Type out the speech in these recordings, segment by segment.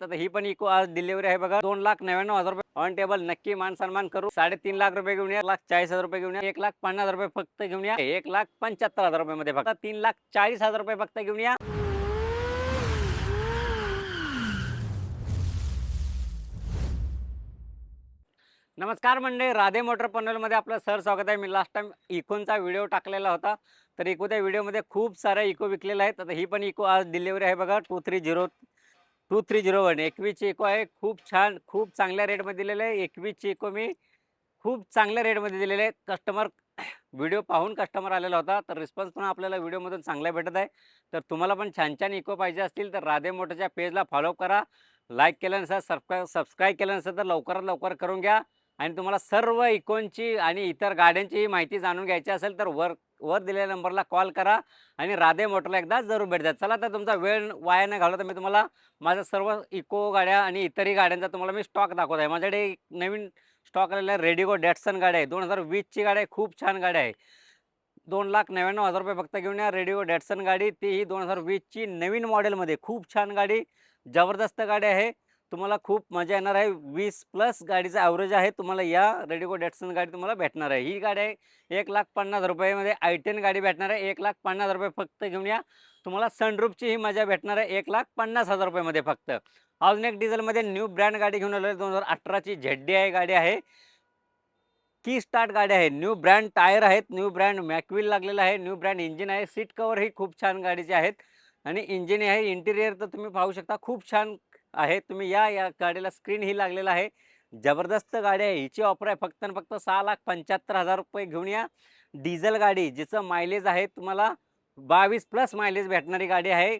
आता ही पण इको आज डिलिव्हरी आहे बघा. 2,99,000 रुपये ऑन टेबल. नक्की मान सन्मान करू. 3.5 लाख रुपये घेऊन या. 1,40,000 रुपये घेऊन या. 1,50,000 रुपये फक्त घेऊन या. 1,75,000 रुपये मध्ये फक्त 3,40,000 रुपये फक्त घेऊन या. नमस्कार मंडळी, राधे मोटर पनवेलमध्ये आपलं सर स्वागत आहे. मी लास्ट टाइम इकोनचा व्हिडिओ टाकलेला होता. तर इको त्या व्हिडिओमध्ये खूप साऱ्या इको विकलेल्या आहेत. आता ही पण इको आज डिलिव्हरी आहे बघा. 2301 21ची इको आहे. खूप छान, खूप चांगल्या रेटमध्ये दिलेलं आहे. 21ची इको मी खूप चांगल्या रेटमध्ये दिलेले आहे. कस्टमर व्हिडिओ पाहून कस्टमर आलेला होता. तर रिस्पॉन्स पण आपल्याला व्हिडिओमधून चांगला भेटत आहे. तर तुम्हाला पण छान छान इको पाहिजे असतील तर राधे मोटरच्या पेजला फॉलो करा. लाईक केल्यानंतर सबस्क्राईब केल्यानंतर तर लवकरात लवकर करून घ्या. आणि तुम्हाला सर्व इकोनची आणि इतर गाड्यांची माहिती जाणून घ्यायची असेल तर वर वर दिलेल्या नंबरला कॉल करा आणि राधे मोटरला एकदा जरूर भेट द्या. चला तर तुमचा वेळ वाया न घालवता मी तुम्हाला माझ्या सर्व इको गाड्या आणि इतरही गाड्यांचा तुम्हाला मी स्टॉक दाखवत आहे. माझ्याकडे एक नवीन स्टॉक आलेला आहे. रेडिगो डॅटसन गाडी आहे. 2020ची गाडी आहे. खूप छान गाडी आहे. 2,99,000 रुपये फक्त घेऊन या. रेडिगो डॅटसन गाडी, तीही 2020ची नवीन मॉडेलमध्ये. खूप छान गाडी, जबरदस्त गाडी आहे. तुम्हाला खूप मजा येणार आहे. 20+ गाडीचा ॲव्हरेज आहे. तुम्हाला या रेडिगो डॅटसन गाडी तुम्हाला भेटणार आहे. ही गाडी आहे 1,50,000 रुपयामध्ये. i10 गाडी भेटणार आहे. 1,50,000 रुपये फक्त घेऊन या. तुम्हाला सनरूफची ही मजा भेटणार आहे 1,50,000 रुपयामध्ये फक्त. अजून एक डिझेलमध्ये न्यू ब्रँड गाडी घेऊन आलो आहे. 2018ची ZDI गाडी आहे. की स्टार्ट गाडी आहे. न्यू ब्रँड टायर आहेत. न्यू ब्रँड मॅकविल लागलेला आहे. न्यू ब्रँड इंजिन आहे. सीट कव्हर ही खूप छान गाडीचे आहेत आणि इंजिन आहे. इंटिरियर तर तुम्ही पाहू शकता खूप छान आहे. तुम्ही या गाडीला स्क्रीन ही लागलेला आहे. जबरदस्त गाडी आहे. हिची ऑफर आहे फक्त आणि फक्त 6,75,000 रुपये घेऊन या. डिझेल गाडी जिचं मायलेज आहे तुम्हाला 22+ मायलेज भेटणारी गाडी आहे.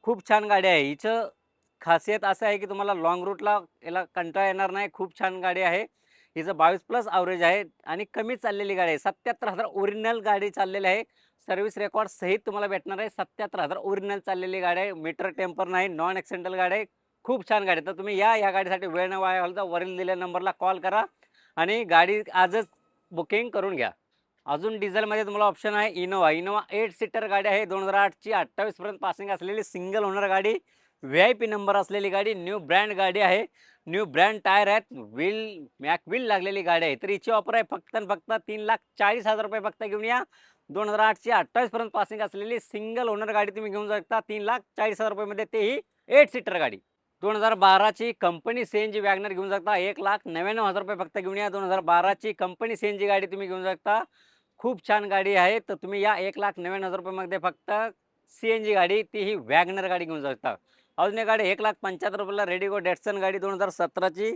खूप छान गाडी आहे. हिचं खासियत असं आहे की तुम्हाला लाँग रूटला याला कंटाळा येणार नाही. खूप छान गाडी आहे. हिचं 22+ ॲव्हरेज आहे आणि कमी चाललेली गाडी आहे. 77,000 ओरिजिनल गाडी चाललेली आहे. सर्व्हिस रेकॉर्ड सहित तुम्हाला भेटणार आहे. 77,000 ओरिजिनल चाललेली गाडी आहे. मीटर टेम्पर नाही, नॉन ॲक्सिडेंटल गाडी आहे. खूप छान गाडी आहे. तर तुम्ही या गाडीसाठी वेळ न वाया घालवता वरील दिलेल्या नंबरला कॉल करा आणि गाडी आजच बुकिंग करून घ्या. अजून डिझेलमध्ये तुम्हाला ऑप्शन आहे इनोवा. 8 सीटर गाडी आहे. 2008ची 28पर्यंत पासिंग असलेली सिंगल ओनर गाडी. VIP नंबर असलेली गाडी. न्यू ब्रँड गाडी आहे. न्यू ब्रँड टायर आहेत. मॅकविल लागलेली गाडी आहे. तर हिची ऑफर आहे फक्त आणि फक्त 3,40,000 रुपये फक्त घेऊन या. 2008ची 28पर्यंत पासिंग असलेली सिंगल ओनर गाडी तुम्ही घेऊन शकता 3,40,000 रुपयेमध्ये, तेही 8 सीटर गाडी. 2012ची कंपनी CNG वॅगनर घेऊन शकता 1,99,000 रुपये फक्त घेऊन या. 2012ची कंपनी CNG गाडी तुम्ही घेऊन शकता. खूप छान गाडी आहे. तर तुम्ही या 1,99,000 रुपयामध्ये फक्त CNG गाडी, तीही वॅगनर गाडी घेऊन शकता. अजून एक गाडी 1,75,000 रुपयाला रेडिगो डॅटसन गाडी 2017ची.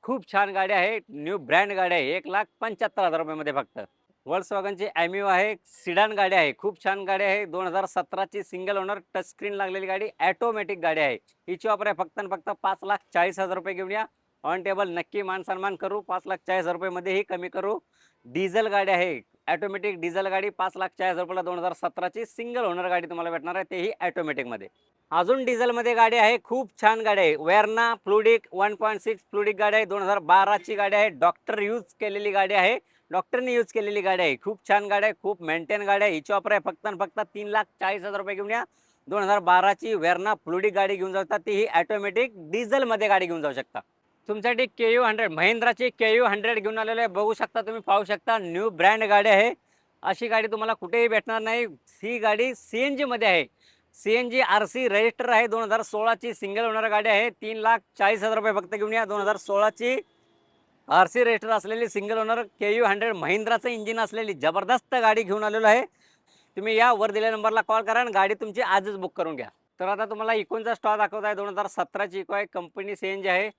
खूप छान गाडी आहे. न्यू ब्रँड गाडी आहे. 1,75,000 रुपयामध्ये फक्त. Volkswagenची ॲम्यू आहे. सिडान गाडी आहे. खूप छान गाडी आहे. 2017ची सिंगल ओनर टच स्क्रीन लागलेली गाडी. ॲटोमॅटिक गाडी आहे. हिची ऑफर आहे फक्त आणि फक्त 5,40,000 रुपये घेऊन या. On table. नक्की मान सन्मान करू. 5,40,000 रुपयेमध्येही कमी करू. डिझेल गाडी आहे. ॲटोमॅटिक डिझेल गाडी 5,40,000 रुपयाला 2017ची सिंगल ओनर गाडी तुम्हाला भेटणार आहे, तेही ॲटोमॅटिकमध्ये. अजून डिझेलमध्ये गाडी आहे. खूप छान गाडी आहे. वेर्ना फ्लुडिक 1.6 फ्लुडिक गाडी आहे. 2012ची गाडी आहे. डॉक्टरने यूज केलेली गाडी आहे. खूप छान गाडी आहे. खूप मेंटेन गाडी आहे. हिची ऑफर आहे फक्त आणि फक्त 3,40,000 रुपये घेऊन या. 2012ची वेर्ना फ्लुडिक गाडी घेऊन जाऊ शकता. तीही ॲटोमॅटिक डिझेलमध्ये गाडी घेऊन जाऊ शकता. तुमच्यासाठी KU100 महिंद्राची KU100 घेऊन आलेलो आहे. बघू शकता, तुम्ही पाहू शकता. न्यू ब्रँड गाडी आहे. अशी गाडी तुम्हाला कुठेही भेटणार नाही. ही गाडी CNGमध्ये आहे. CNG RC रजिस्टर आहे. 2016ची सिंगल ओनर गाडी आहे. 3,40,000 रुपये फक्त घेऊन या. 2016ची RC रजिस्टर असलेली सिंगल ओनर KU100 महिंद्राचं इंजिन असलेली जबरदस्त गाडी घेऊन आलेलो आहे. तुम्ही या वर दिलेल्या नंबरला कॉल करा आणि गाडी तुमची आजच बुक करून घ्या. तर आता तुम्हाला इकोनचा स्टॉक दाखवत आहे. 2017ची इको आहे. कंपनी CNG आहे.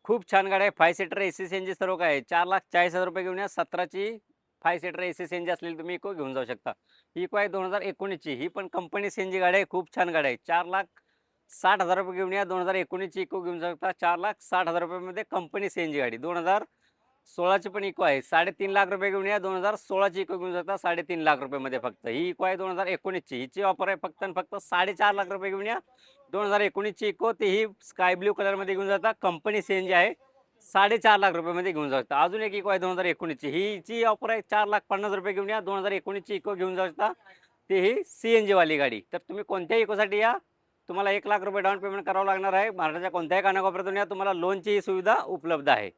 खूप छान गाडी आहे. 5 सीटर AC CNG सर्व काय आहे. 4,40,000 रुपये घेऊन या. 17ची 5 सीटर AC CNG असलेली तुम्ही इको घेऊन जाऊ शकता. ही इको आहे 2019ची. ही पण कंपनी CNG गाडी आहे. खूप छान गाडी आहे. 4,60,000 रुपये घेऊन या. 2019ची इको घेऊन जाऊ शकता. 4,60,000 रुपयामध्ये कंपनी CNG गाडी. 2016ची पण इको आहे. 3.5 लाख रुपये घेऊन या. 2016ची इको घेऊन जाता 3.5 लाख रुपयामध्ये फक्त. ही इको आहे 2019ची. हिची ऑफर आहे फक्त आणि फक्त 4.5 लाख रुपये घेऊन या. 2019ची इको, तीही स्काय ब्ल्यू कलरमध्ये घेऊन जाता. कंपनी CNG आहे. 4.5 लाख रुपयामध्ये घेऊन जाऊ शकता. अजून एक इको आहे 2019ची. हिची ऑफर आहे 4,50,000 रुपये घेऊन या. 2019ची इको घेऊन जाऊ शकता. तीही CNG वाली गाडी. तर तुम्ही कोणत्याही इकोसाठी या, तुम्हाला ₹1,00,000 डाउन पेमेंट करावं लागणार आहे. महाराष्ट्राच्या कोणत्याही कानाकोपऱ्यातून या, तुम्हाला लोनची सुविधा उपलब्ध आहे.